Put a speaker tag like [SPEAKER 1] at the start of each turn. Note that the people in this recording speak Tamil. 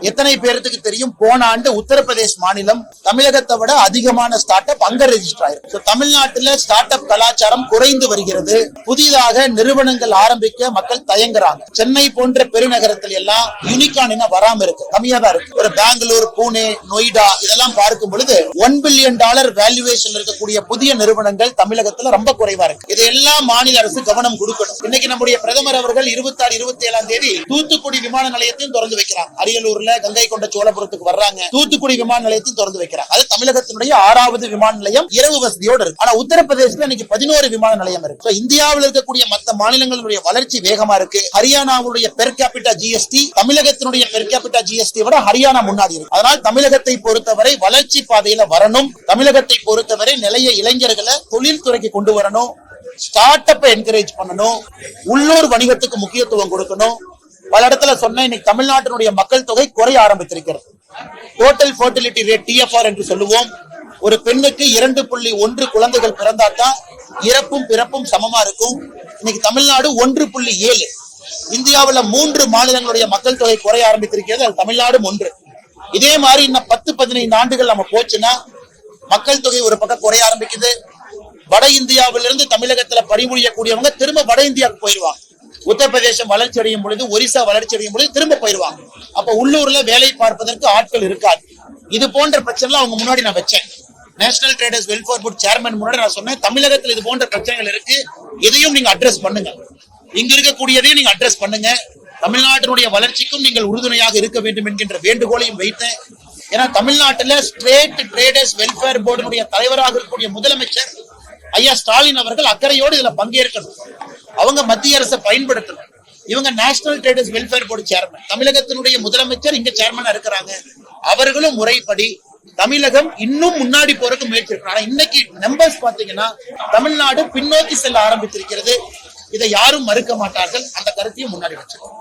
[SPEAKER 1] எத்தனை பேருக்கு தெரியும், போன ஆண்டு உத்தரப்பிரதேஷ் மாநிலம் தமிழகத்தை விட அதிகமான ஸ்டார்ட் அப் அங்க ரெஜிஸ்டர் ஆயிருக்கு. தமிழ்நாட்டில் ஸ்டார்ட் அப் கலாச்சாரம் குறைந்து வருகிறது. புதிதாக நிறுவனங்கள் ஆரம்பிக்க மக்கள் தயங்குறாங்க. சென்னை போன்ற பெருநகரத்தில் எல்லாம் யூனிகார்ன் வராம இருக்கு, கம்மியா தான் இருக்கு. ஒரு பெங்களூர், புனே, நொய்டா இதெல்லாம் பார்க்கும் பொழுது $1 பில்லியன் வேல்யூவேஷன் இருக்கக்கூடிய புதிய நிறுவனங்கள் தமிழகத்துல ரொம்ப குறைவா இருக்கு. இதையெல்லாம் மாநில அரசு கவனம் கொடுக்கணும். இன்னைக்கு நம்முடைய பிரதமர் அவர்கள் 26, 27ஆம் தேதி தூத்துக்குடி விமான நிலையத்தையும் திறந்து வைக்கிறாங்க. அரியலூர்ல கங்கை கொண்ட சோழபுரத்துக்கு வர்றாங்க, தூத்துக்குடி விமான நிலையத்தையும் திறந்து வைக்கிறாங்க. அது தமிழகத்தினுடைய 6வது விமான நிலையம், இரவு வசதியோடு இருக்கு. ஆனா உத்தரப்பிரதேசத்துல இன்னைக்கு 11 விமான நிலையம் இருக்கு. இந்தியாவில் இருக்கக்கூடிய மற்ற மாநிலங்களுடைய வளர்ச்சி வேகமா இருக்கு. ஹரியானாவுடைய பெர் கேபிட்டா ஜிஎஸ்டி தமிழகத்தினுடைய பெர் கேபிட்டா ஜிஎஸ்டி விட ஹரியானா முன்னாடி இருக்கு. அதனால் தமிழகத்தை பொறுத்தவரை வளர்ச்சி பாதையில வரணும். தமிழகத்தை பொறுத்தவரை நிலைய இளைஞர்களை தொழில்துறைக்கு கொண்டு வரணும். ஸ்டார்ட் அப் என்கரேஜ் பண்ணணும். உள்ளூர் வணிகத்துக்கு முக்கியத்துவம் கொடுக்கணும். பல இடத்துல சொன்ன இன்னைக்கு தமிழ்நாட்டினுடைய மக்கள் தொகை குறைய ஆரம்பித்திருக்கிறது. டோட்டல் ஃபர்டிலிட்டி ரேட் TFR என்று சொல்லுவோம். ஒரு பெண்ணுக்கு 2.1 குழந்தைகள் பிறந்தாதான் இறப்பும் பிறப்பும் சமமா இருக்கும். இன்னைக்கு தமிழ்நாடு 1.7. இந்தியாவில் 3 மாநிலங்களுடைய மக்கள் தொகை குறைய ஆரம்பித்திருக்கிறது. அது தமிழ்நாடும் ஒன்று. இதே மாதிரி இன்னும் 10-15 ஆண்டுகள் நம்ம போச்சுன்னா மக்கள் தொகை ஒரு பக்கம் குறைய ஆரம்பிக்குது. வட இந்தியாவிலிருந்து தமிழகத்துல பணிபுரியக்கூடியவங்க திரும்ப வட இந்தியாவுக்கு போயிடுவாங்க. உத்தரப்பிரதேசம் வளர்ச்சி அடையும் பொழுது, ஒரிசா வளர்ச்சி அடையும் பொழுது திரும்ப போயிடுவாங்க. அப்ப உள்ளூர்ல வேலை பார்ப்பதற்கு ஆட்கள் இருக்காது. இது போன்ற பிரச்சனை அவங்க முன்னாடி நான் வச்சேன். National traders welfare board chairman முன்னாடி நான் சொன்னேன், தமிழகத்தில் இது போன்ற பிரச்சனைகள் இருக்கு, இதையும் நீங்க அட்ரஸ் பண்ணுங்க. இங்க இருக்கக்கூடியதையும் நீங்க அட்ரஸ் பண்ணுங்க. தமிழ்நாட்டினுடைய வளர்ச்சிக்கும் நீங்கள் உறுதுணையாக இருக்க வேண்டும் என்கின்ற வேண்டுகோளையும் வைத்தேன். ஏன்னா தமிழ்நாட்டில் ஸ்டேட் ட்ரேடர்ஸ் வெல்ஃபேர் போர்டினுடைய தலைவராக இருக்கக்கூடிய முதலமைச்சர் ஐயா ஸ்டாலின் அவர்கள் அக்கறையோடு இதுல பங்கேற்கணும். அவங்க மத்திய அரசை பயன்படுத்தணும். இவங்க national traders welfare board chairman, தமிழகத்தினுடைய முதலமைச்சர் இங்க சேர்மனா இருக்கிறாங்க. அவர்களும் முறைப்படி தமிழகம் இன்னும் முன்னாடி போறதுக்கு முயற்சி இருக்கிறாங்க. இன்னைக்கு நம்பர்ஸ் பாத்தீங்கன்னா தமிழ்நாடு பின்னோக்கி செல்ல ஆரம்பித்திருக்கிறது. இதை யாரும் மறுக்க மாட்டார்கள். அந்த கருத்தையும் முன்னாடி வச்சிருக்கோம்.